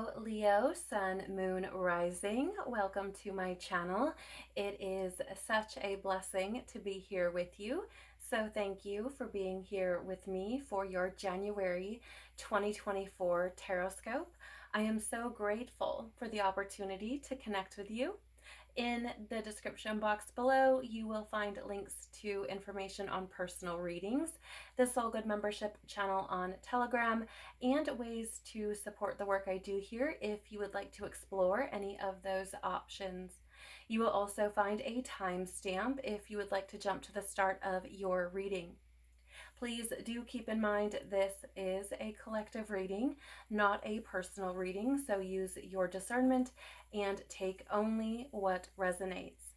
Hello, Leo, Sun, Moon, Rising. Welcome to my channel. It is such a blessing to be here with you. So thank you for being here with me for your January 2024 Tarotscope. I am so grateful for the opportunity to connect with you. In the description box below, you will find links to information on personal readings, the Soul Good membership channel on Telegram, and ways to support the work I do here if you would like to explore any of those options. You will also find a timestamp if you would like to jump to the start of your reading. Please do keep in mind this is a collective reading, not a personal reading, so use your discernment and take only what resonates.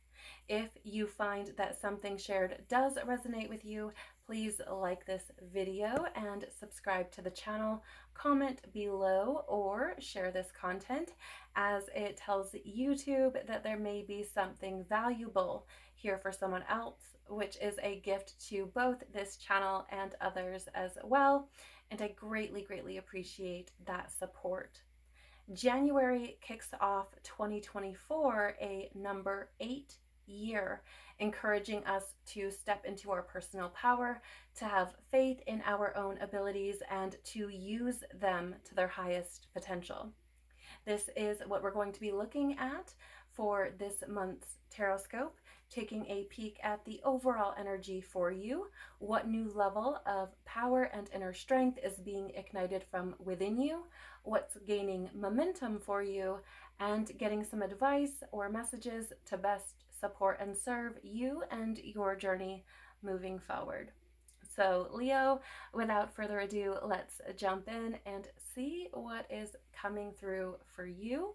If you find that something shared does resonate with you, please like this video and subscribe to the channel, comment below, or share this content as it tells YouTube that there may be something valuable here for someone else, which is a gift to both this channel and others as well. And I greatly, greatly appreciate that support. January kicks off 2024, a number 8 year, encouraging us to step into our personal power, to have faith in our own abilities, and to use them to their highest potential. This is what we're going to be looking at for this month's Tarotscope, taking a peek at the overall energy for you, what new level of power and inner strength is being ignited from within you, what's gaining momentum for you, and getting some advice or messages to best support and serve you and your journey moving forward. So Leo, without further ado, let's jump in and see what is coming through for you.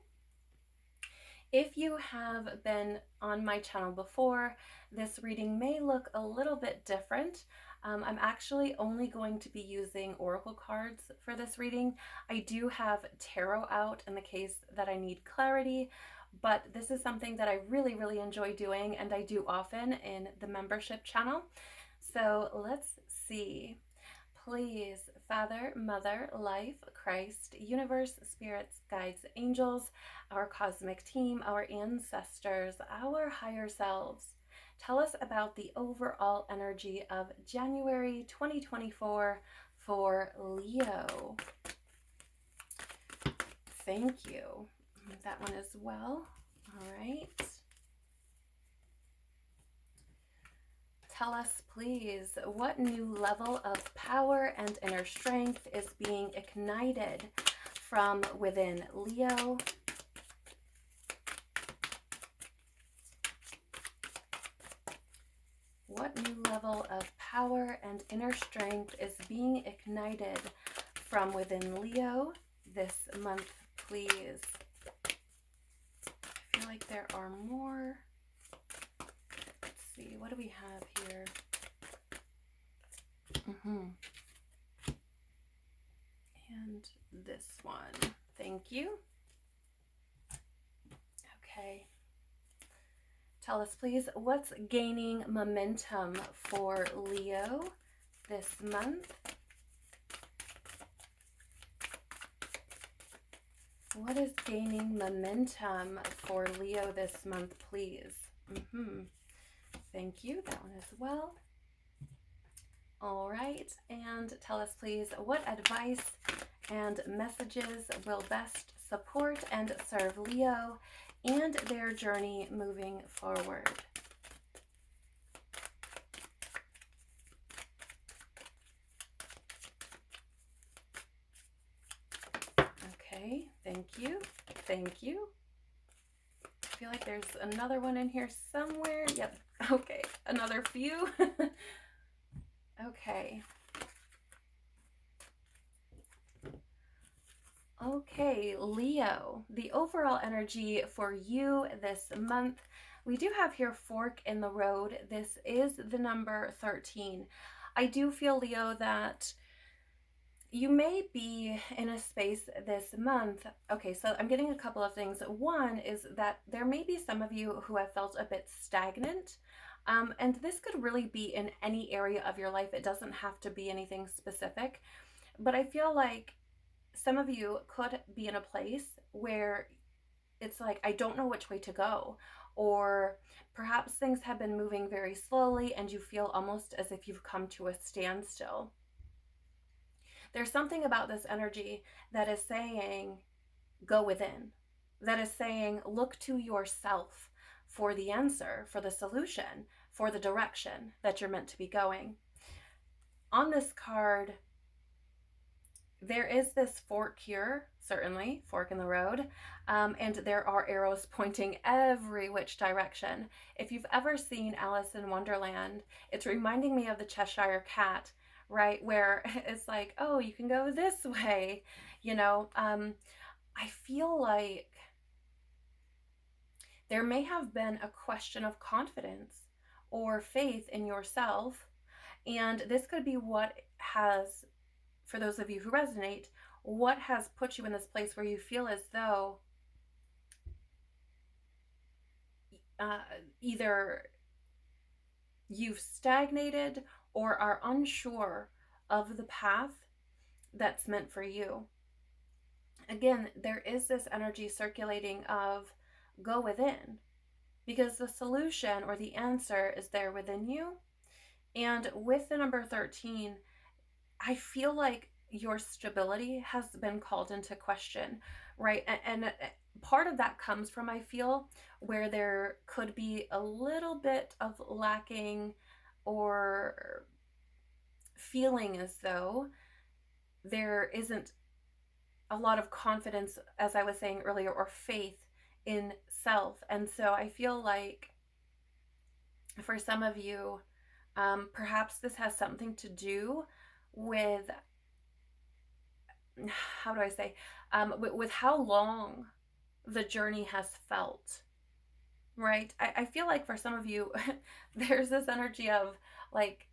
If you have been on my channel before, this reading may look a little bit different. I'm actually only going to be using oracle cards for this reading. I do have tarot out in the case that I need clarity, but this is something that I really, really enjoy doing, and I do often in the membership channel. So let's see. Please, Father, Mother, Life, Christ, Universe, Spirits, Guides, Angels, our cosmic team, our ancestors, our higher selves, tell us about the overall energy of January 2024 for Leo. Thank you. That one as well. All right. Tell us, please, what new level of power and inner strength is being ignited from within Leo? What new level of power and inner strength is being ignited from within Leo this month, please? I feel like there are more. See, what do we have here? And this one. Thank you. Okay. Tell us, please, what's gaining momentum for Leo this month? What is gaining momentum for Leo this month, please? Thank you. That one as well. All right. And tell us, please, what advice and messages will best support and serve Leo and their journey moving forward? Okay. Thank you. Thank you. I feel like there's another one in here somewhere. Yep. Okay. Another few. Okay. Okay, Leo, the overall energy for you this month. We do have here fork in the road. This is the number 13. I do feel, Leo, that you may be in a space this month. Okay, so I'm getting a couple of things. One is that there may be some of you who have felt a bit stagnant. And this could really be in any area of your life. It doesn't have to be anything specific. But I feel like some of you could be in a place where it's like, I don't know which way to go. Or perhaps things have been moving very slowly and you feel almost as if you've come to a standstill. There's something about this energy that is saying, go within, that is saying, look to yourself for the answer, for the solution, for the direction that you're meant to be going. On this card, there is this fork here, certainly, fork in the road, and there are arrows pointing every which direction. If you've ever seen Alice in Wonderland, it's reminding me of the Cheshire Cat, right? Where it's like, oh, you can go this way, you know. I feel like there may have been a question of confidence or faith in yourself, and this could be what has, for those of you who resonate, what has put you in this place where you feel as though uh, either you've stagnated or are unsure of the path that's meant for you. Again, there is this energy circulating of go within, because the solution or the answer is there within you. And with the number 13, I feel like your stability has been called into question, right? And part of that comes from, I feel, where there could be a little bit of lacking or feeling as though there isn't a lot of confidence, as I was saying earlier, or faith in self. And so I feel like for some of you, perhaps this has something to do with, how do I say, with how long the journey has felt, right? I feel like for some of you, there's this energy of like,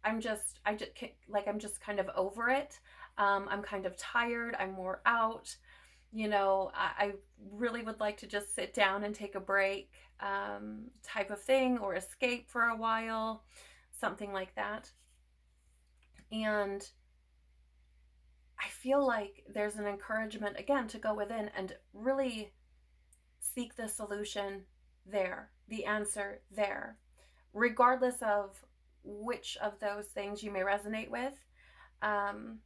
I'm just kind of over it. I'm kind of tired. I'm wore out. You know, I really would like to just sit down and take a break, type of thing, or escape for a while, something like that. And I feel like there's an encouragement again to go within and really seek the solution there, the answer there, regardless of which of those things you may resonate with. Um,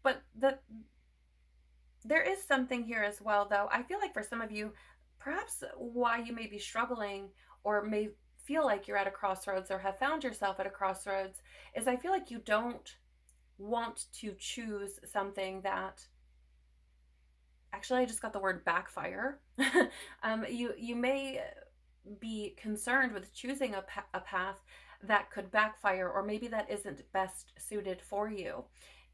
but there is something here as well, though. I feel like for some of you, perhaps why you may be struggling or may feel like you're at a crossroads or have found yourself at a crossroads is I feel like you don't want to choose something that, actually, I just got the word backfire. You may be concerned with choosing a path that could backfire, or maybe that isn't best suited for you.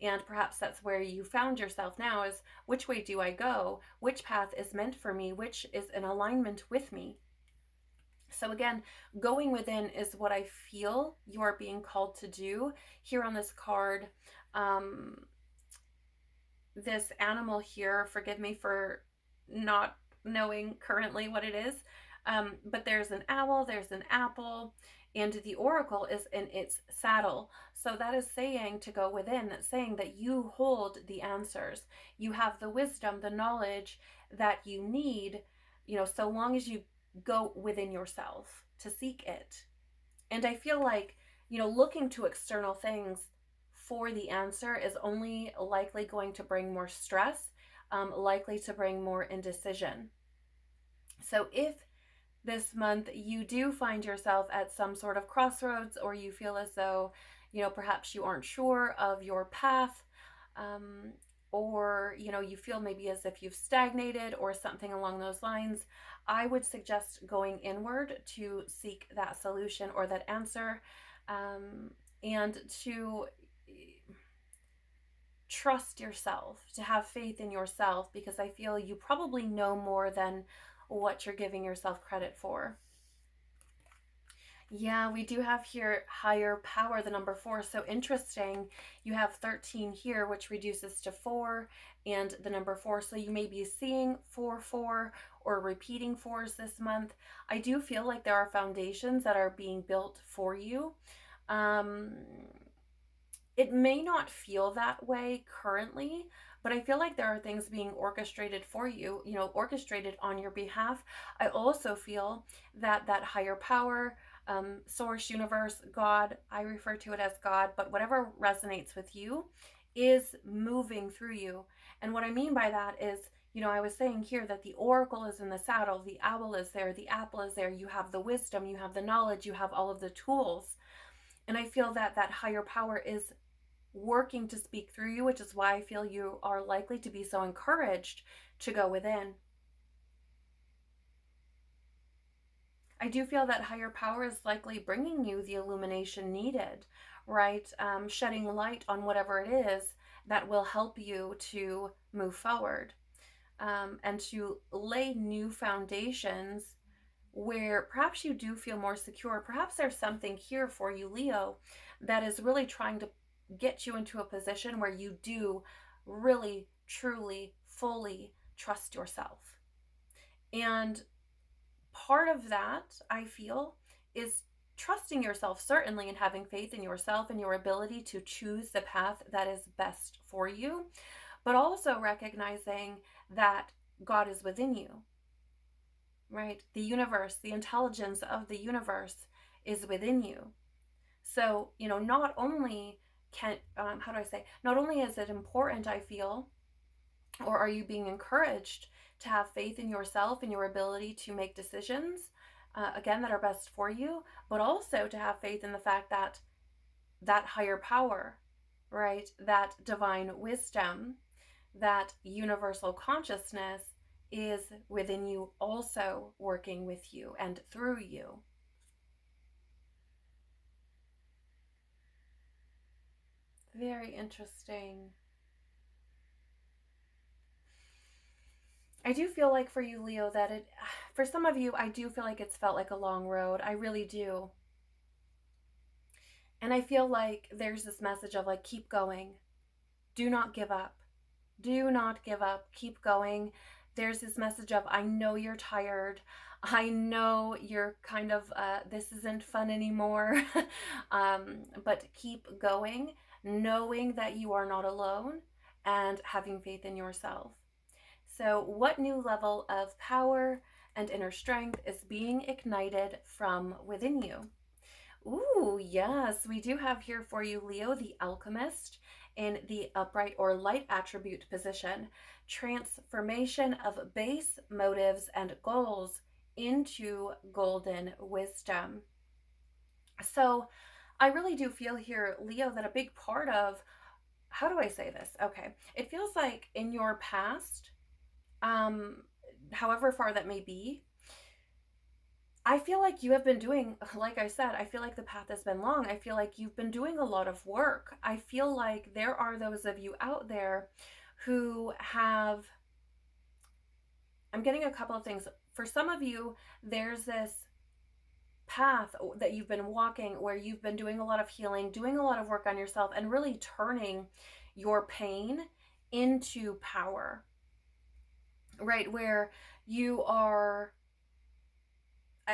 And perhaps that's where you found yourself now, is which way do I go? Which path is meant for me? Which is in alignment with me? So again, going within is what I feel you are being called to do here on this card. This animal here, forgive me for not knowing currently what it is, but there's an owl, there's an apple, and the oracle is in its saddle. So that is saying to go within, saying that you hold the answers. You have the wisdom, the knowledge that you need, you know, so long as you go within yourself to seek it. And I feel like, you know, looking to external things for the answer is only likely going to bring more stress, likely to bring more indecision. So if this month you do find yourself at some sort of crossroads, or you feel as though, you know, perhaps you aren't sure of your path, or, you know, you feel maybe as if you've stagnated or something along those lines, I would suggest going inward to seek that solution or that answer, and to trust yourself, to have faith in yourself, because I feel you probably know more than what you're giving yourself credit for. Yeah, we do have here higher power, the number 4. So interesting. You have 13 here, which reduces to 4, and the number 4. So you may be seeing 4, 4, or repeating 4s this month. I do feel like there are foundations that are being built for you. It may not feel that way currently, but I feel like there are things being orchestrated for you, orchestrated on your behalf. I also feel that that higher power, source, universe, God, I refer to it as God, but whatever resonates with you is moving through you. And what I mean by that is, I was saying here that the oracle is in the saddle, the owl is there, the apple is there, you have the wisdom, you have the knowledge, you have all of the tools. And I feel that that higher power is working to speak through you, which is why I feel you are likely to be so encouraged to go within. I do feel that higher power is likely bringing you the illumination needed, right? Shedding light on whatever it is that will help you to move forward, and to lay new foundations where perhaps you do feel more secure. Perhaps there's something here for you, Leo, that is really trying to get you into a position where you do really, truly, fully trust yourself. And part of that, I feel, is trusting yourself, certainly, and having faith in yourself and your ability to choose the path that is best for you, but also recognizing that God is within you, right? The universe, the intelligence of the universe is within you. So, not only how do I say, not only is it important, I feel, or are you being encouraged to have faith in yourself and your ability to make decisions, again, that are best for you, but also to have faith in the fact that that higher power, right, that divine wisdom, that universal consciousness is within you, also working with you and through you. Very interesting. I do feel like for you, Leo, that for some of you, I do feel like it's felt like a long road. I really do. And I feel like there's this message of like, keep going. Do not give up. Do not give up. Keep going. There's this message of, I know you're tired. I know you're kind of, this isn't fun anymore. But keep going, knowing that you are not alone and having faith in yourself. So, what new level of power and inner strength is being ignited from within you? Ooh, yes, we do have here for you, Leo, the alchemist in the upright or light attribute position. Transformation of base motives and goals into golden wisdom. So, I really do feel here, Leo, that a big part of, how do I say this? Okay, it feels like in your past, um, however far that may be, I feel like you have been doing, like I said, I feel like the path has been long. I feel like you've been doing a lot of work. I feel like there are those of you out there who have, I'm getting a couple of things. For some of you, there's this path that you've been walking where you've been doing a lot of healing, doing a lot of work on yourself, and really turning your pain into power, right? Where you are,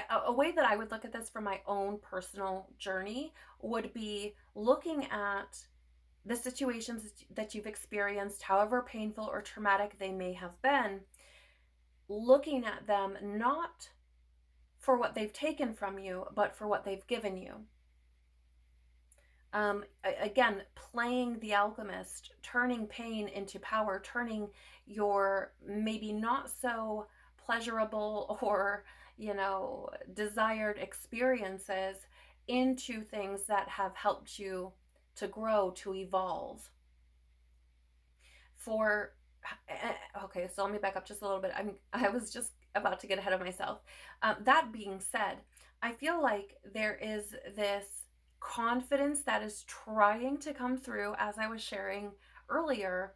a way that I would look at this from my own personal journey would be looking at the situations that you've experienced, however painful or traumatic they may have been, looking at them not for what they've taken from you, but for what they've given you. Again, playing the alchemist, turning pain into power, turning your maybe not so pleasurable or, desired experiences into things that have helped you to grow, to evolve. For okay, so let me back up just a little bit. I was just about to get ahead of myself. That being said, I feel like there is this confidence that is trying to come through, as I was sharing earlier,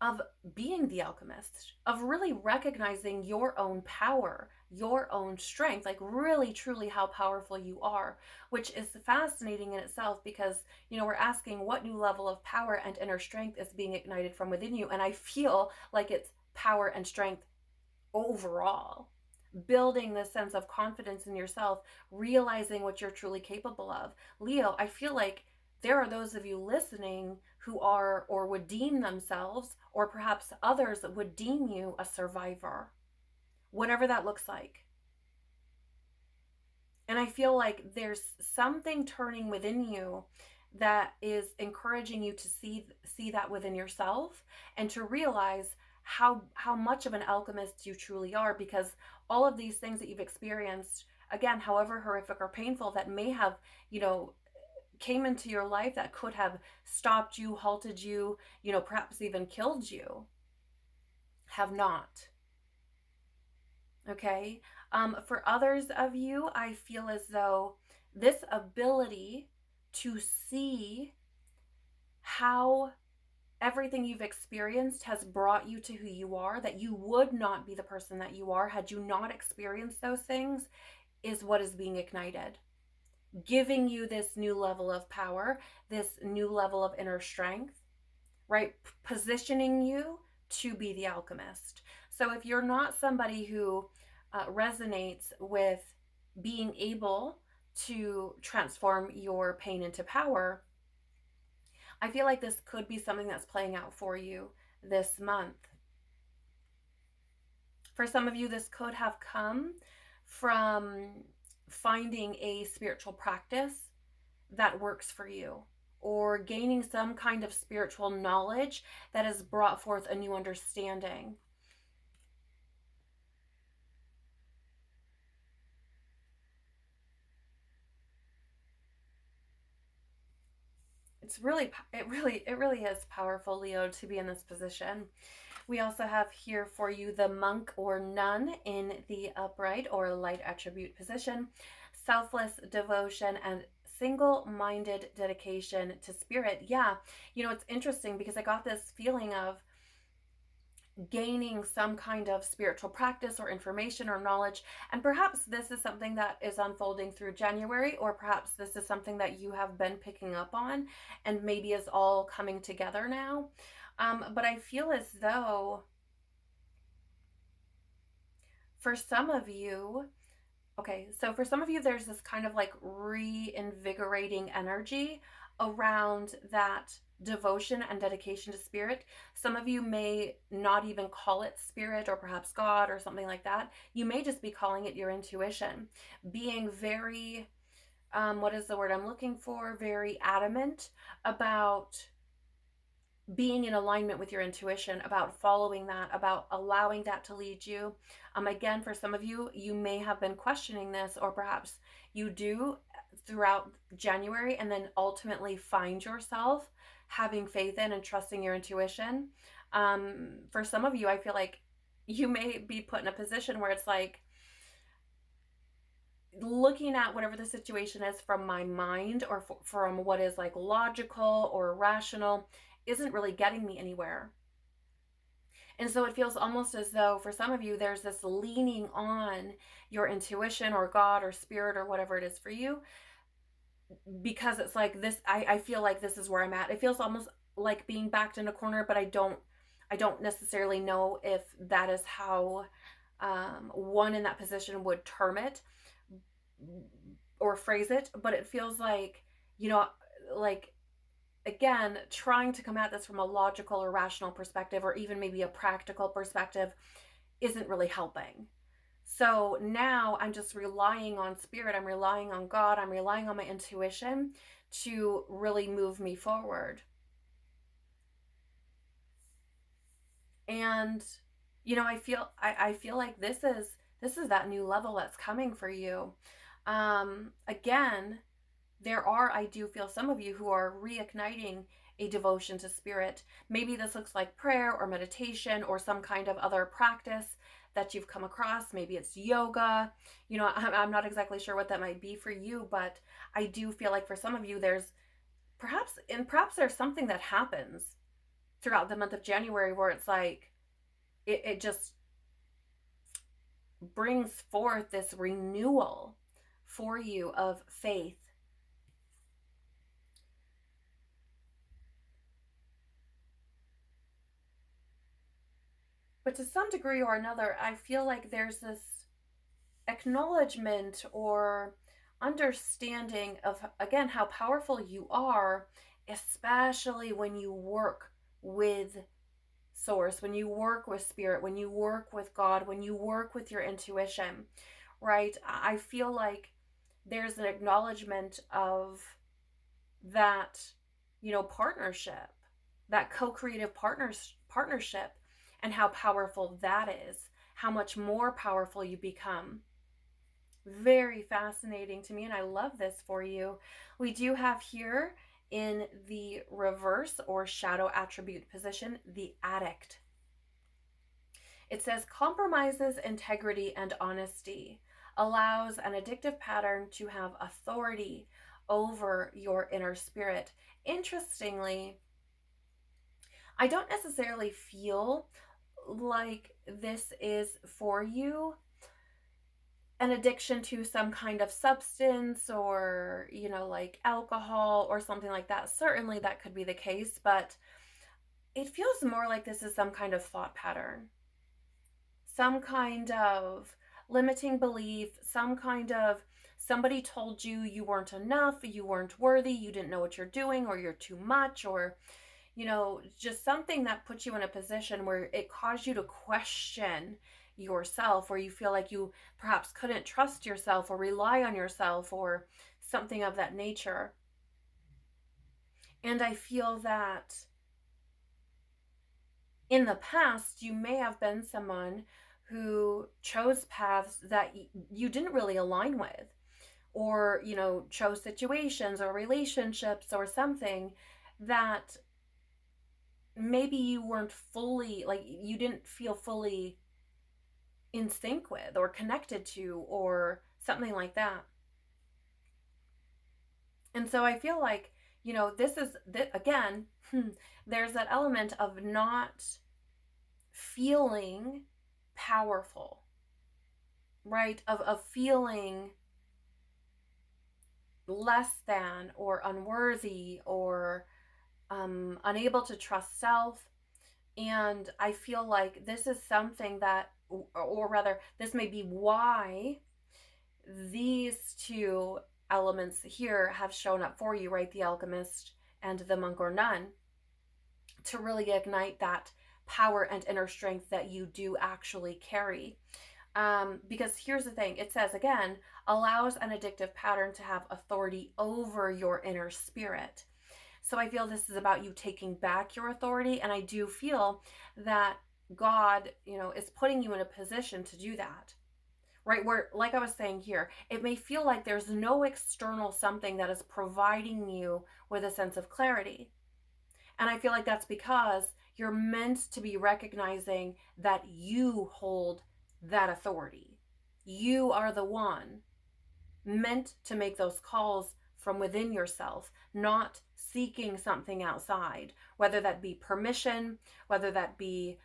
of being the alchemist, of really recognizing your own power, your own strength, like really truly how powerful you are, which is fascinating in itself because, we're asking what new level of power and inner strength is being ignited from within you. And I feel like it's power and strength overall, building this sense of confidence in yourself, realizing what you're truly capable of. Leo, I feel like there are those of you listening who are or would deem themselves, or perhaps others would deem you a survivor, whatever that looks like. And I feel like there's something turning within you that is encouraging you to see that within yourself, and to realize how much of an alchemist you truly are, because all of these things that you've experienced, again, however horrific or painful that may have, came into your life, that could have stopped you, halted you, perhaps even killed you, have not. Okay. For others of you, I feel as though this ability to see how everything you've experienced has brought you to who you are, that you would not be the person that you are had you not experienced those things, is what is being ignited, giving you this new level of power, this new level of inner strength, right? Positioning you to be the alchemist. So if you're not somebody who resonates with being able to transform your pain into power, I feel like this could be something that's playing out for you this month. For some of you, this could have come from finding a spiritual practice that works for you, or gaining some kind of spiritual knowledge that has brought forth a new understanding. It really is powerful, Leo, to be in this position. We also have here for you the monk or nun in the upright or light attribute position. Selfless devotion and single-minded dedication to spirit. Yeah, it's interesting because I got this feeling of gaining some kind of spiritual practice or information or knowledge, and perhaps this is something that is unfolding through January, or perhaps this is something that you have been picking up on and maybe is all coming together now. But I feel as though for some of you, okay, so for some of you, there's this kind of like reinvigorating energy around that devotion and dedication to spirit. Some of you may not even call it spirit or perhaps God or something like that. You may just be calling it your intuition, being very, what is the word I'm looking for? Very adamant about being in alignment with your intuition, about following that, about allowing that to lead you. Again, for some of you, you may have been questioning this, or perhaps you do throughout January, and then ultimately find yourself having faith in and trusting your intuition. For some of you, I feel like you may be put in a position where it's like, looking at whatever the situation is from my mind, or from what is like logical or rational, isn't really getting me anywhere. And so it feels almost as though for some of you, there's this leaning on your intuition or God or spirit or whatever it is for you, because it's like this, I feel like this is where I'm at. It feels almost like being backed in a corner, but I don't necessarily know if that is how one in that position would term it or phrase it, but it feels like, like, again, trying to come at this from a logical or rational perspective, or even maybe a practical perspective, isn't really helping. So now I'm just relying on spirit, I'm relying on God, I'm relying on my intuition to really move me forward. And I feel like this is that new level that's coming for you. Again, I do feel some of you who are reigniting a devotion to spirit. Maybe this looks like prayer or meditation or some kind of other practice that you've come across. Maybe it's yoga. I'm not exactly sure what that might be for you, but I do feel like for some of you, perhaps there's something that happens throughout the month of January where it's like, it just brings forth this renewal for you of faith. But to some degree or another, I feel like there's this acknowledgement or understanding of, again, how powerful you are, especially when you work with source, when you work with spirit, when you work with God, when you work with your intuition, right? I feel like there's an acknowledgement of that, partnership, that co-creative partnership, and how powerful that is, how much more powerful you become. Very fascinating to me, and I love this for you. We do have here in the reverse or shadow attribute position the addict. It says compromises integrity and honesty, allows an addictive pattern to have authority over your inner spirit. Interestingly, I don't necessarily feel like this is for you an addiction to some kind of substance, or like alcohol or something like that. Certainly that could be the case, but it feels more like this is some kind of thought pattern, some kind of limiting belief, some kind of somebody told you you weren't enough, you weren't worthy, you didn't know what you're doing, or you're too much, or just something that puts you in a position where it caused you to question yourself, or you feel like you perhaps couldn't trust yourself or rely on yourself, or something of that nature. And I feel that in the past, you may have been someone who chose paths that you didn't really align with, or, chose situations or relationships or something that maybe you weren't fully, like, you didn't feel fully in sync with or connected to, or something like that. And so I feel like, this is that again, there's that element of not feeling powerful, right? Of feeling less than, or unworthy, or unable to trust self. And I feel like this is something that, or rather, this may be why these two elements here have shown up for you, right? The alchemist and the monk or nun, to really ignite that power and inner strength that you do actually carry. Because here's the thing, it says again, allows an addictive pattern to have authority over your inner spirit. So I feel this is about you taking back your authority, and I do feel that God, is putting you in a position to do that. Right? Where, like I was saying here, it may feel like there's no external something that is providing you with a sense of clarity. And I feel like that's because you're meant to be recognizing that you hold that authority. You are the one meant to make those calls from within yourself, not seeking something outside, whether that be permission, whether that be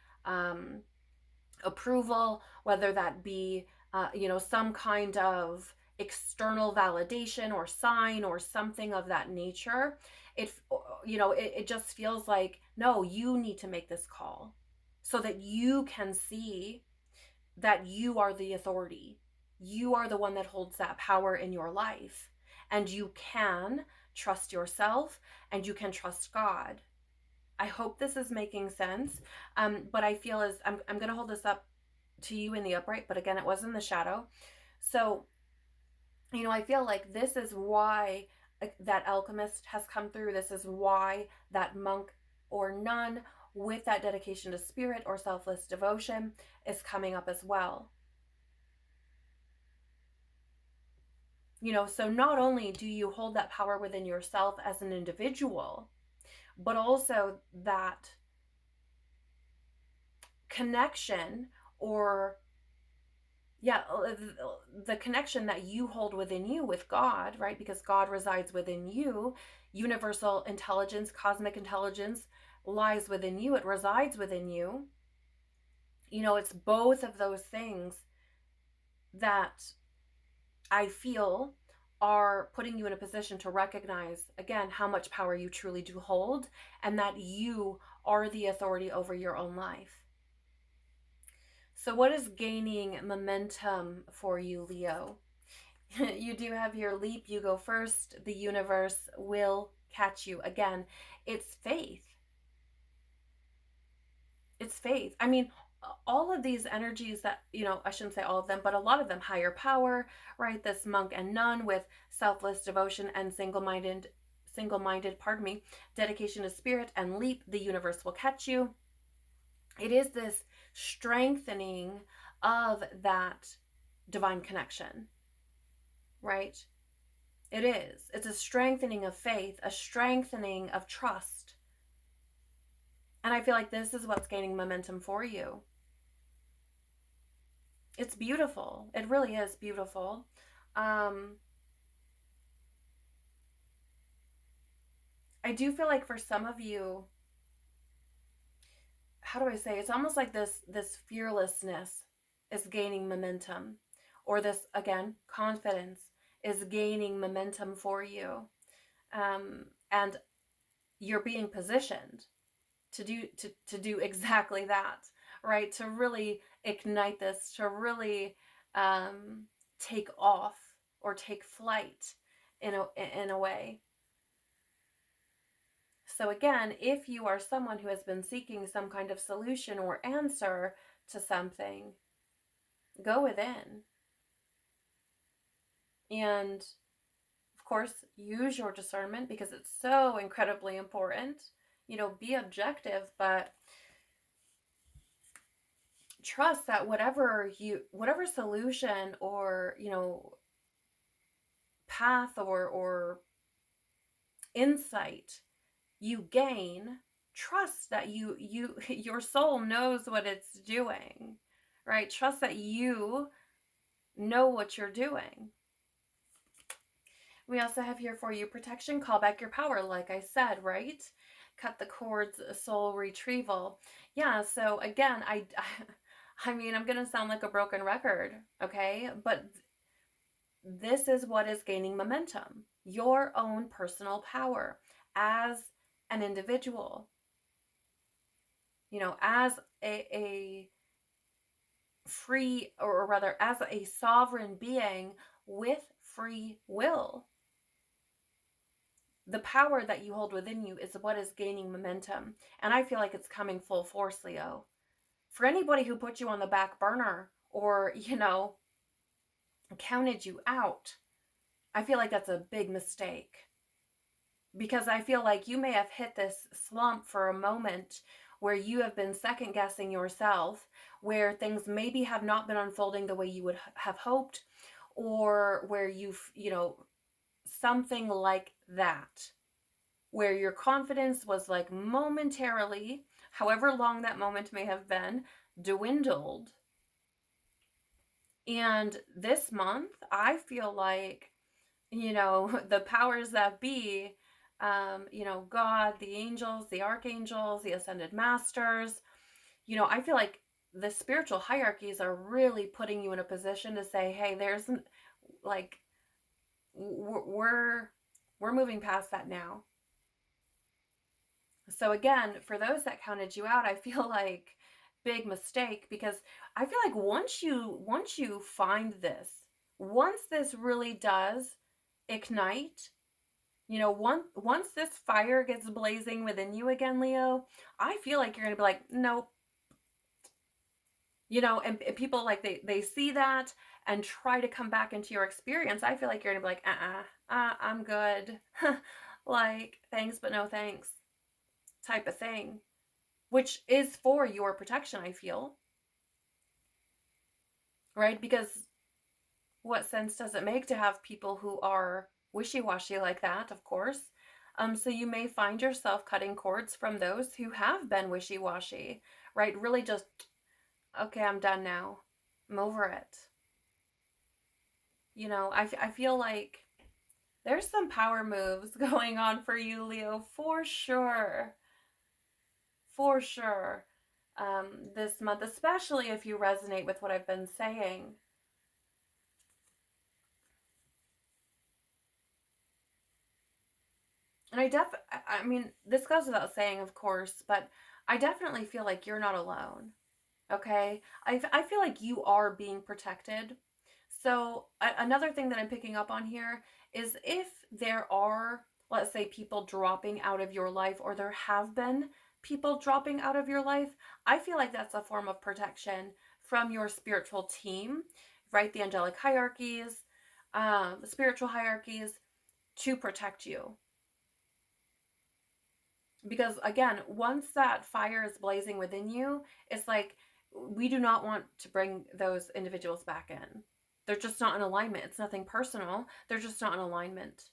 approval, whether that be some kind of external validation or sign or something of that nature. It just feels like, no, you need to make this call so that you can see that you are the authority. You are the one that holds that power in your life, and you can trust yourself, and you can trust God. I hope this is making sense. But I feel as I'm going to hold this up to you in the upright, but again, it was in the shadow. So, I feel like this is why that alchemist has come through. This is why that monk or nun with that dedication to spirit or selfless devotion is coming up as well. So not only do you hold that power within yourself as an individual, but also that connection, or the connection that you hold within you with God, right? Because God resides within you. Universal intelligence, cosmic intelligence lies within you. It resides within you. It's both of those things that I feel are putting you in a position to recognize, again, how much power you truly do hold, and that you are the authority over your own life. So what is gaining momentum for you, Leo? You do have your leap, you go first, the universe will catch you. Again, it's faith. It's faith. I mean, all of these energies that, I shouldn't say all of them, but a lot of them, higher power, right? This monk and nun with selfless devotion and single-minded, pardon me, dedication to spirit and leap, the universe will catch you. It is this strengthening of that divine connection, right? It is. It's a strengthening of faith, a strengthening of trust. And I feel like this is what's gaining momentum for you. It's beautiful. It really is beautiful. I do feel like for some of you, how do I say? It's almost like this fearlessness is gaining momentum, or this, again, confidence is gaining momentum for you, and you're being positioned to do exactly that, right? To really ignite this, to really take off or take flight in a way. So again, if you are someone who has been seeking some kind of solution or answer to something, go within. And of course, use your discernment because it's so incredibly important. Be objective, but trust that whatever solution or, path or insight you gain, trust that your soul knows what it's doing, right? Trust that you know what you're doing. We also have here for you protection, call back your power, like I said, right? Cut the cords, soul retrieval. Yeah, so again, I mean, I'm going to sound like a broken record, okay? But this is what is gaining momentum. Your own personal power as an individual, as a free, or rather, as a sovereign being with free will. The power that you hold within you is what is gaining momentum. And I feel like it's coming full force, Leo. For anybody who put you on the back burner or, counted you out, I feel like that's a big mistake. Because I feel like you may have hit this slump for a moment where you have been second guessing yourself, where things maybe have not been unfolding the way you would have hoped, or where you've, something like that, where your confidence was like momentarily, however long that moment may have been, dwindled. And this month, I feel like, the powers that be, God, the angels, the archangels, the ascended masters, I feel like the spiritual hierarchies are really putting you in a position to say, hey, there's like, we're moving past that now. So again, for those that counted you out, I feel like big mistake, because I feel like once you find this, once this really does ignite, once this fire gets blazing within you again, Leo, I feel like you're going to be like, nope. And people like they see that and try to come back into your experience. I feel like you're going to be like, I'm good. Like, thanks, but no thanks type of thing, which is for your protection, I feel. Right? Because what sense does it make to have people who are wishy-washy like that, of course? So you may find yourself cutting cords from those who have been wishy-washy, right? Really just, okay, I'm done now. I'm over it. I feel like there's some power moves going on for you, Leo, for sure. For sure. This month, especially if you resonate with what I've been saying. And I mean, this goes without saying, of course, but I definitely feel like you're not alone. Okay? I feel like you are being protected. So another thing that I'm picking up on here is if there are, let's say, people dropping out of your life, or there have been people dropping out of your life, I feel like that's a form of protection from your spiritual team, right? The angelic hierarchies, the spiritual hierarchies, to protect you. Because again, once that fire is blazing within you, it's like we do not want to bring those individuals back in. They're just not in alignment. It's nothing personal. They're just not in alignment.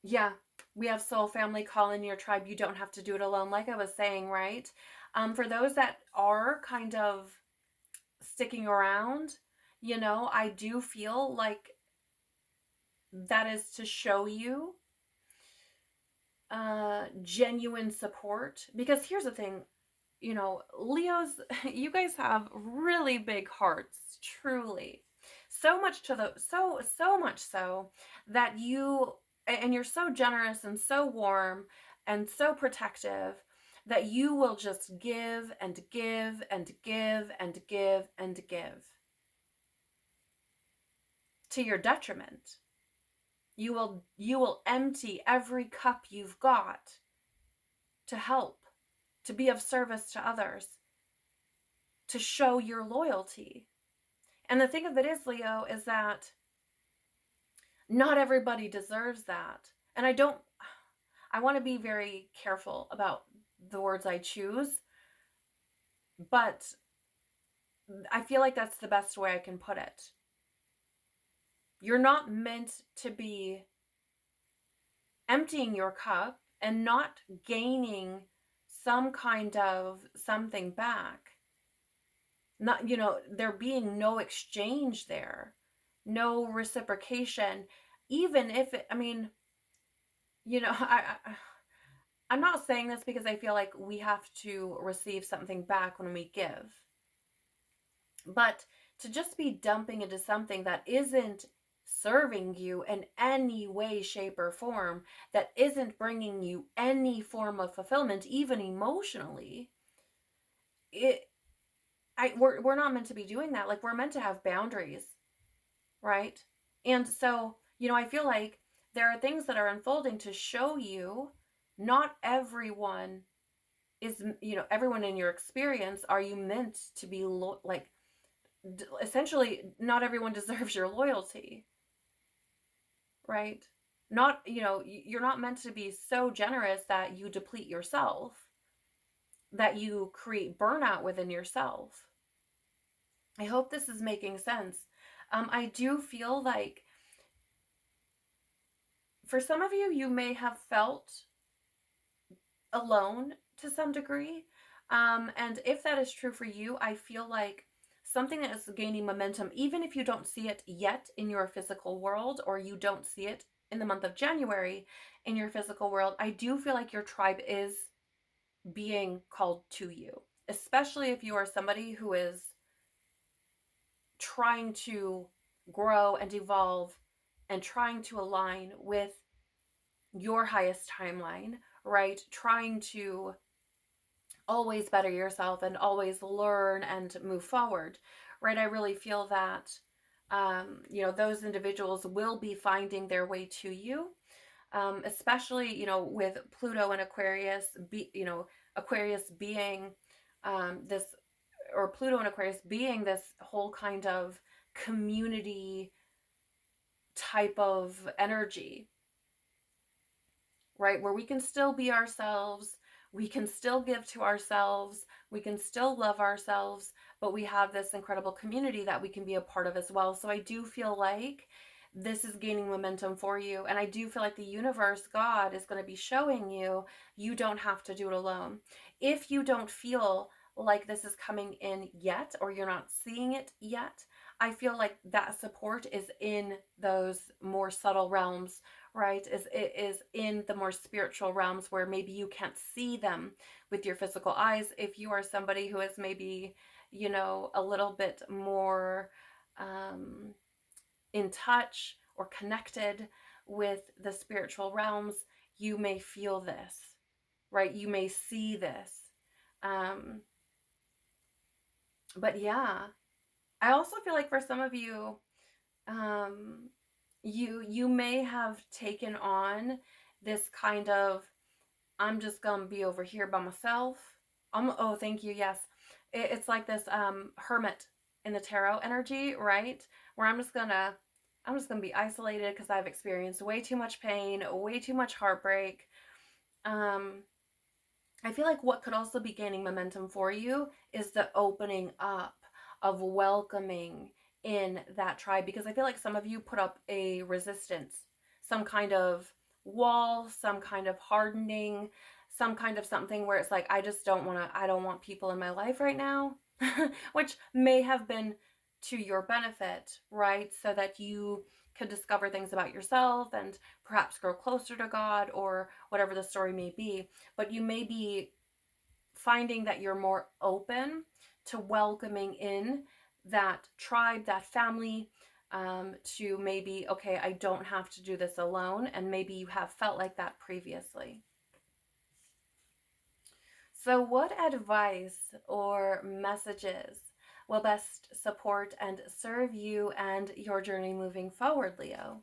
Yeah, we have soul family, call in your tribe. You don't have to do it alone. Like I was saying, right? For those that are kind of sticking around, I do feel like that is to show you genuine support. Because here's the thing, Leos, you guys have really big hearts, truly. So much so much so that you're so generous and so warm and so protective that you will just give and give and give and give and give to your detriment. You will empty every cup you've got to help, to be of service to others, to show your loyalty. And the thing of it is, Leo, is that not everybody deserves that. And I want to be very careful about the words I choose, but I feel like that's the best way I can put it. You're not meant to be emptying your cup and not gaining some kind of something back. Not, there being no exchange there, no reciprocation, even if it, I'm not saying this because I feel like we have to receive something back when we give, but to just be dumping into something that isn't serving you in any way, shape, or form, that isn't bringing you any form of fulfillment, even emotionally, we're not meant to be doing that. Like, we're meant to have boundaries, right? And so, I feel like there are things that are unfolding to show you not everyone is, everyone in your experience are you meant to be essentially not everyone deserves your loyalty, right? Not, you're not meant to be so generous that you deplete yourself, that you create burnout within yourself. I hope this is making sense. I do feel like for some of you, you may have felt alone to some degree. And if that is true for you, I feel like something that is gaining momentum, even if you don't see it yet in your physical world, or you don't see it in the month of January in your physical world, I do feel like your tribe is being called to you, especially if you are somebody who is trying to grow and evolve and trying to align with your highest timeline, right? Trying to always better yourself and always learn and move forward, right? I really feel that, those individuals will be finding their way to you, especially, with Pluto and Aquarius, Aquarius being this, or Pluto and Aquarius being this whole kind of community type of energy, right? Where we can still be ourselves, we can still give to ourselves, we can still love ourselves, but we have this incredible community that we can be a part of as well. So I do feel like this is gaining momentum for you. And I do feel like the universe, God, is going to be showing you, you don't have to do it alone. If you don't feel like this is coming in yet, or you're not seeing it yet, I feel like that support is in those more subtle realms, right? It is in the more spiritual realms where maybe you can't see them with your physical eyes. If you are somebody who is maybe, a little bit more in touch or connected with the spiritual realms, you may feel this, right? You may see this. But yeah, I also feel like for some of you, um, you may have taken on this kind of, I'm just gonna be over here by myself. Oh, thank you. Yes, it's like this hermit in the tarot energy, right? Where I'm just gonna be isolated because I've experienced way too much pain, way too much heartbreak. Um, I feel like what could also be gaining momentum for you is the opening up of welcoming in that tribe, because I feel like some of you put up a resistance, some kind of wall, some kind of hardening, some kind of something where it's like, I don't want people in my life right now, which may have been to your benefit, right? So that you could discover things about yourself and perhaps grow closer to God or whatever the story may be. But you may be finding that you're more open to welcoming in that tribe, that family, to maybe, okay, I don't have to do this alone. And maybe you have felt like that previously. So, what advice or messages will best support and serve you and your journey moving forward, Leo?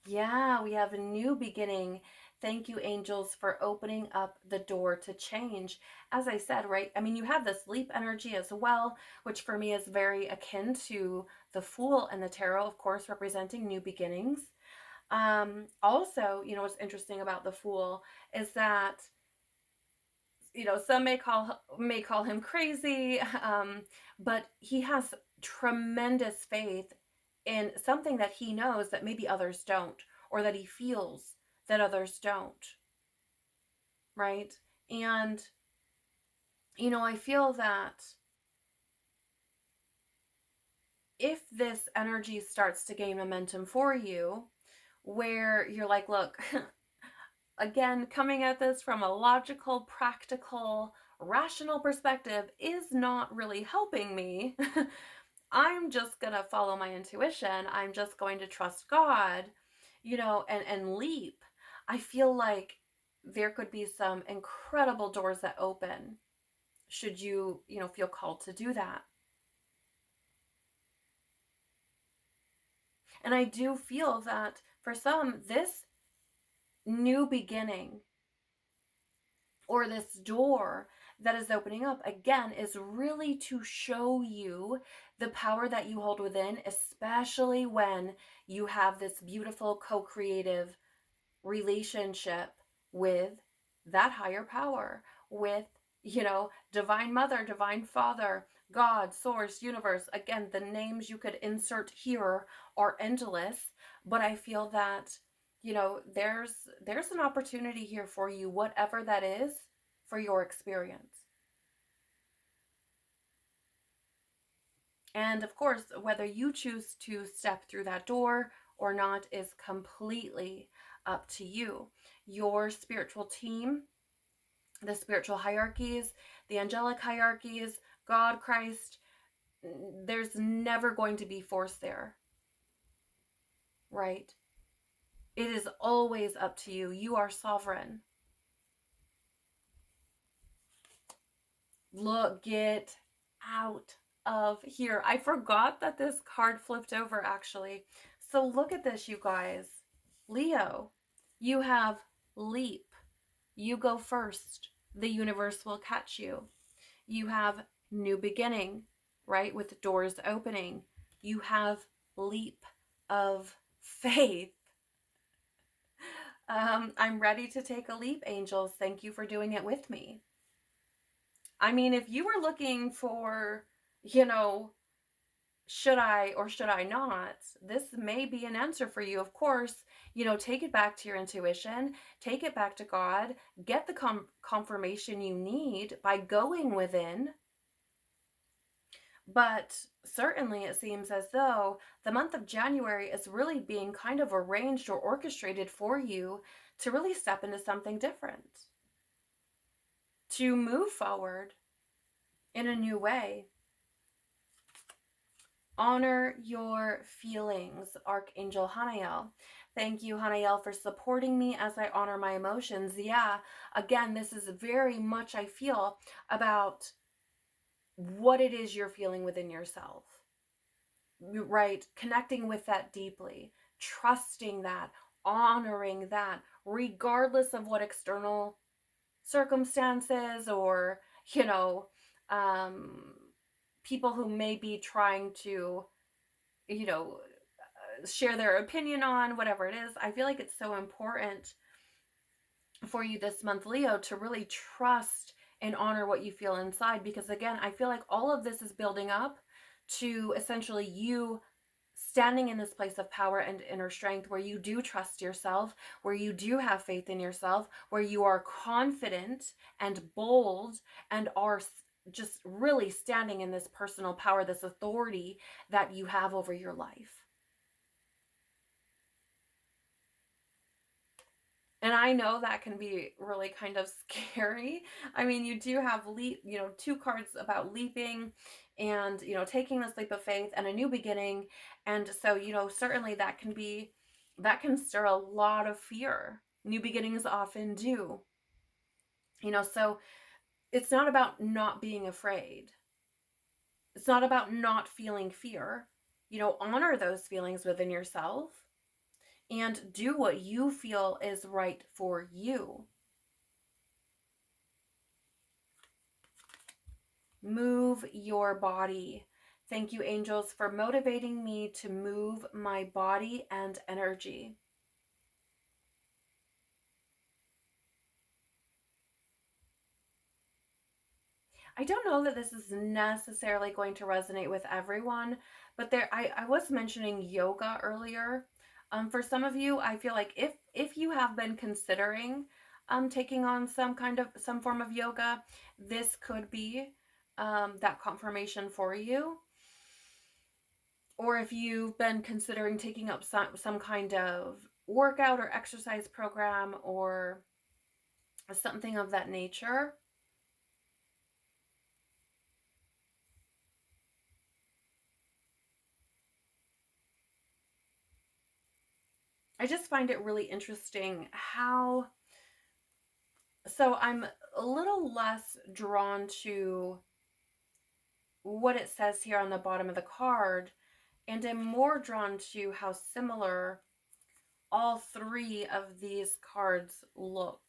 Yeah, we have a new beginning. Thank you, angels, for opening up the door to change. As I said, right? I mean, you have this leap energy as well, which for me is very akin to the Fool and the Tarot, of course, representing new beginnings. Also, what's interesting about the Fool is that, some may call him crazy, but he has tremendous faith in something that he knows that maybe others don't, or that he feels that others don't, right? And I feel that if this energy starts to gain momentum for you, where you're like, look, again, coming at this from a logical, practical, rational perspective is not really helping me. I'm just going to follow my intuition. I'm just going to trust God, and leap. I feel like there could be some incredible doors that open should you, feel called to do that. And I do feel that for some, this new beginning or this door that is opening up again is really to show you the power that you hold within, especially when you have this beautiful co-creative relationship with that higher power, with, divine mother, divine father, God, source, universe. Again, the names you could insert here are endless, but I feel that, there's an opportunity here for you, whatever that is, for your experience. And of course, whether you choose to step through that door or not is completely up to you. Your spiritual team, the spiritual hierarchies, the angelic hierarchies, God, Christ, there's never going to be force there, right? It is always up to you. You are sovereign. Look, get out of here. I forgot that this card flipped over actually. So look at this, you guys. Leo, you have leap. You go first. The universe will catch you. You have new beginning, right? With doors opening. You have leap of faith. I'm ready to take a leap, angels. Thank you for doing it with me. I mean, if you were looking for, should I or should I not, this may be an answer for you. Of course, take it back to your intuition, take it back to God, get the confirmation you need by going within. But certainly it seems as though the month of January is really being kind of arranged or orchestrated for you to really step into something different, to move forward in a new way. Honor your feelings, Archangel Hanael. Thank you, Hanael, for supporting me as I honor my emotions. Yeah, again, this is very much, I feel, about what it is you're feeling within yourself. right? Connecting with that deeply, trusting that, honoring that, regardless of what external circumstances or, you know, um, people who may be trying to, you know, share their opinion on whatever it is. I feel like it's so important for you this month, Leo, to really trust and honor what you feel inside, because again, I feel like all of this is building up to essentially you standing in this place of power and inner strength, where you do trust yourself, where you do have faith in yourself, where you are confident and bold and are just really standing in this personal power, this authority that you have over your life. And I know that can be really kind of scary. I mean, you do have two cards about leaping and, taking this leap of faith and a new beginning. And so, certainly that can stir a lot of fear. New beginnings often do. So it's not about not being afraid. It's not about not feeling fear. Honor those feelings within yourself and do what you feel is right for you. Move your body. Thank you, angels, for motivating me to move my body and energy. I don't know that this is necessarily going to resonate with everyone, but I was mentioning yoga earlier. For some of you, I feel like if you have been considering taking on some form of yoga, this could be that confirmation for you. Or if you've been considering taking up some kind of workout or exercise program or something of that nature. I just find it really interesting so I'm a little less drawn to what it says here on the bottom of the card, and I'm more drawn to how similar all three of these cards look.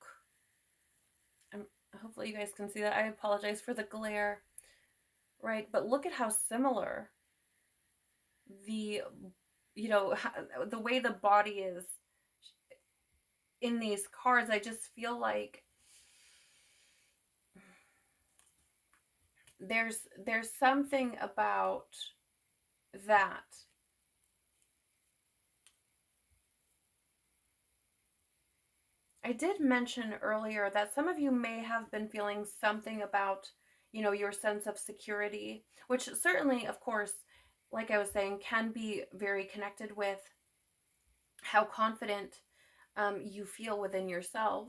Hopefully you guys can see that. I apologize for the glare. Right, but look at how similar the the way the body is in these cards. I just feel like there's something about that. I did mention earlier that some of you may have been feeling something about, your sense of security, which certainly, of course, like I was saying, can be very connected with how confident you feel within yourself.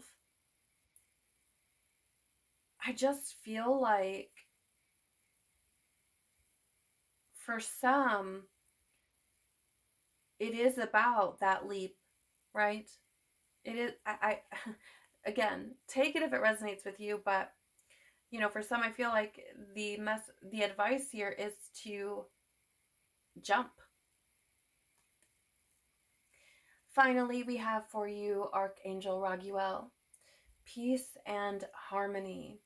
I just feel like for some, it is about that leap, right? It is, again, take it if it resonates with you, but, for some, I feel like the advice here is to jump. Finally, we have for you Archangel Raguel, peace and harmony.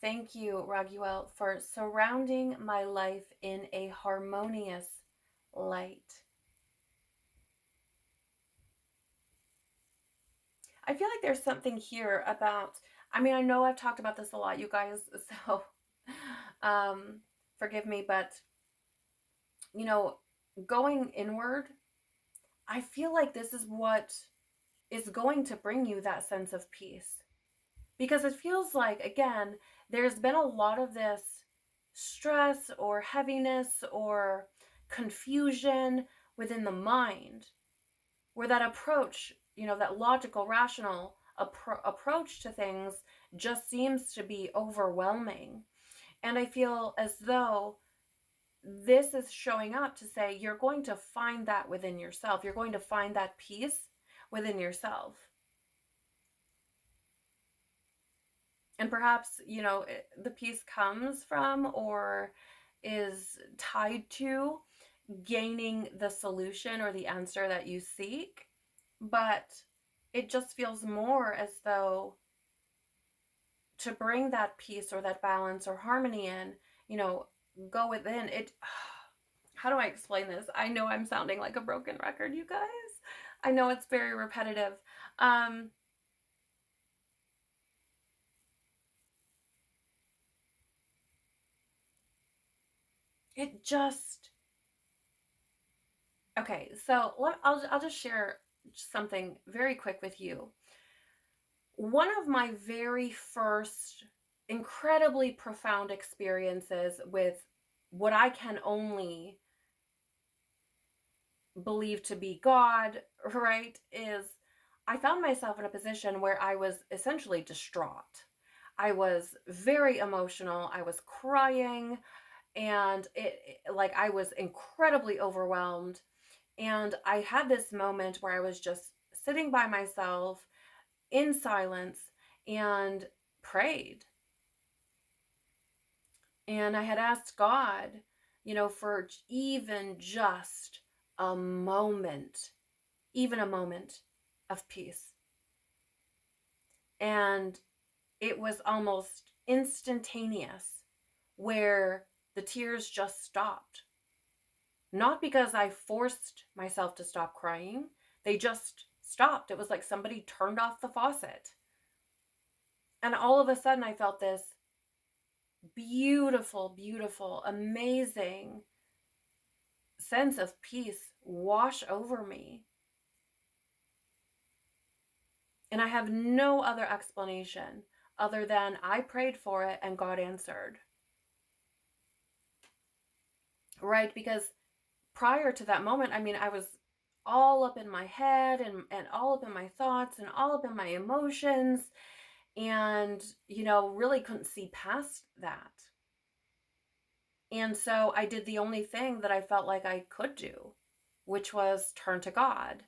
Thank you, Raguel, for surrounding my life in a harmonious light. I feel like there's something here about, I mean, I know I've talked about this a lot, you guys, so forgive me, but, going inward, I feel like this is what is going to bring you that sense of peace. Because it feels like, again, there's been a lot of this stress or heaviness or confusion within the mind, where that approach, that logical, rational approach to things just seems to be overwhelming. And I feel as though this is showing up to say you're going to find that within yourself. You're going to find that peace within yourself. And perhaps, the peace comes from or is tied to gaining the solution or the answer that you seek, but it just feels more as though to bring that peace or that balance or harmony in, go within it. How do I explain this? I know I'm sounding like a broken record, you guys. I know it's very repetitive. It just Okay, so I'll just share something very quick with you. One of my very first incredibly profound experiences with what I can only believe to be God, right, is I found myself in a position where I was essentially distraught. I was very emotional. I was crying, and like I was incredibly overwhelmed. And I had this moment where I was just sitting by myself in silence and prayed. And I had asked God, for even just a moment, even a moment of peace. And it was almost instantaneous where the tears just stopped. Not because I forced myself to stop crying, they just stopped. It was like somebody turned off the faucet. And all of a sudden, I felt this beautiful, beautiful, amazing sense of peace wash over me. And I have no other explanation other than I prayed for it and God answered. Right? Because prior to that moment, I was all up in my head and all up in my thoughts and all up in my emotions, and really couldn't see past that. And so I did the only thing that I felt like I could do, which was turn to God.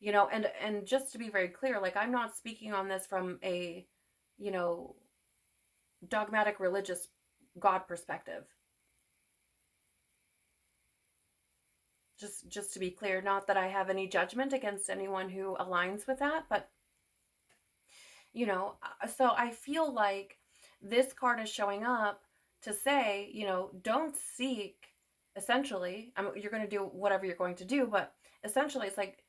And just to be very clear, like, I'm not speaking on this from a dogmatic religious God perspective. Just to be clear, not that I have any judgment against anyone who aligns with that, but so I feel like this card is showing up to say, don't seek, essentially, you're going to do whatever you're going to do, but essentially it's like,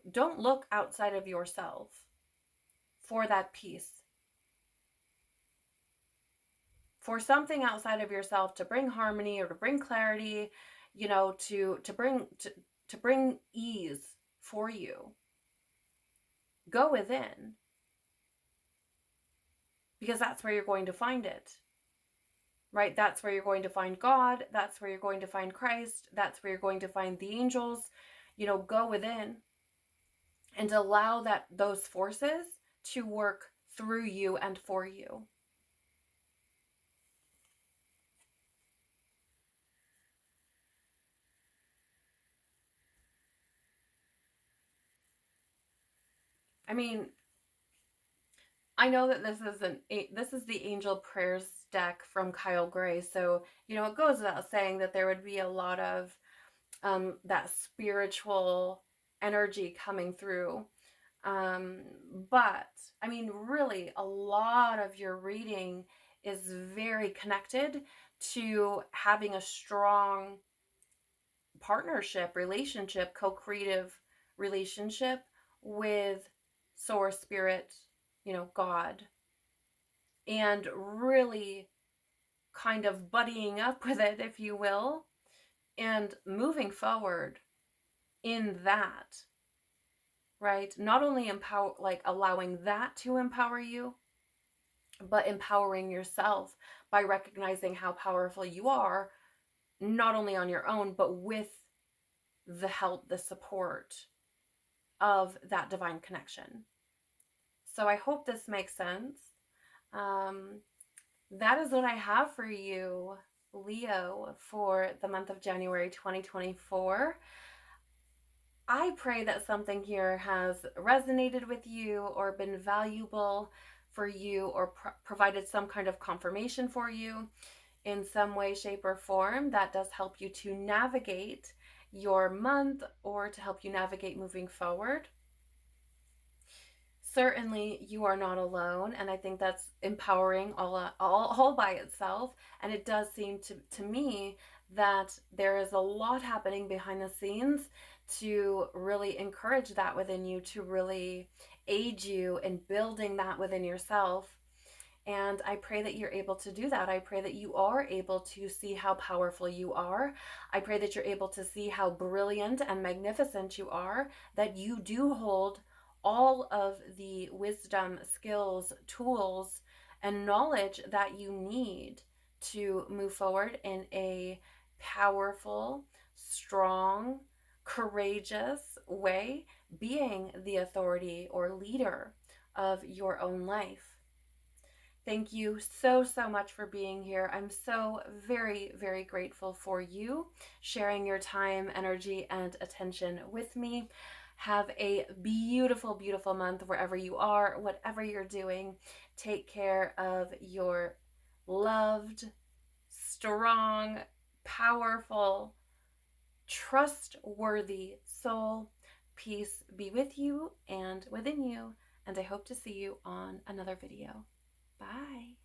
don't look outside of yourself for that peace, for something outside of yourself to bring harmony or to bring clarity, to bring ease for you. Go within, because that's where you're going to find it. Right? That's where you're going to find God. That's where you're going to find Christ. That's where you're going to find the angels. Go within and allow those forces to work through you and for you. I know that this is the Angel Prayers deck from Kyle Gray, so it goes without saying that there would be a lot of that spiritual energy coming through. But really, a lot of your reading is very connected to having a strong partnership, relationship, co-creative relationship with Source, Spirit, God, and really kind of buddying up with it, if you will, and moving forward in that, right? Not only allowing that to empower you, but empowering yourself by recognizing how powerful you are, not only on your own, but with the help, the support of that divine connection. So I hope this makes sense. That is what I have for you, Leo, for the month of January 2024. I pray that something here has resonated with you or been valuable for you, or provided some kind of confirmation for you in some way, shape, or form that does help you to navigate your month or to help you navigate moving forward. Certainly you are not alone, and I think that's empowering all by itself. And it does seem to me that there is a lot happening behind the scenes to really encourage that within you, to really aid you in building that within yourself. And I pray that you're able to do that. I pray that you are able to see how powerful you are. I pray that you're able to see how brilliant and magnificent you are, that you do hold all of the wisdom, skills, tools, and knowledge that you need to move forward in a powerful, strong, courageous way, being the authority or leader of your own life. Thank you so, so much for being here. I'm so very, very grateful for you sharing your time, energy, and attention with me. Have a beautiful, beautiful month wherever you are, whatever you're doing. Take care of your loved, strong, powerful, trustworthy soul. Peace be with you and within you, and I hope to see you on another video. Bye.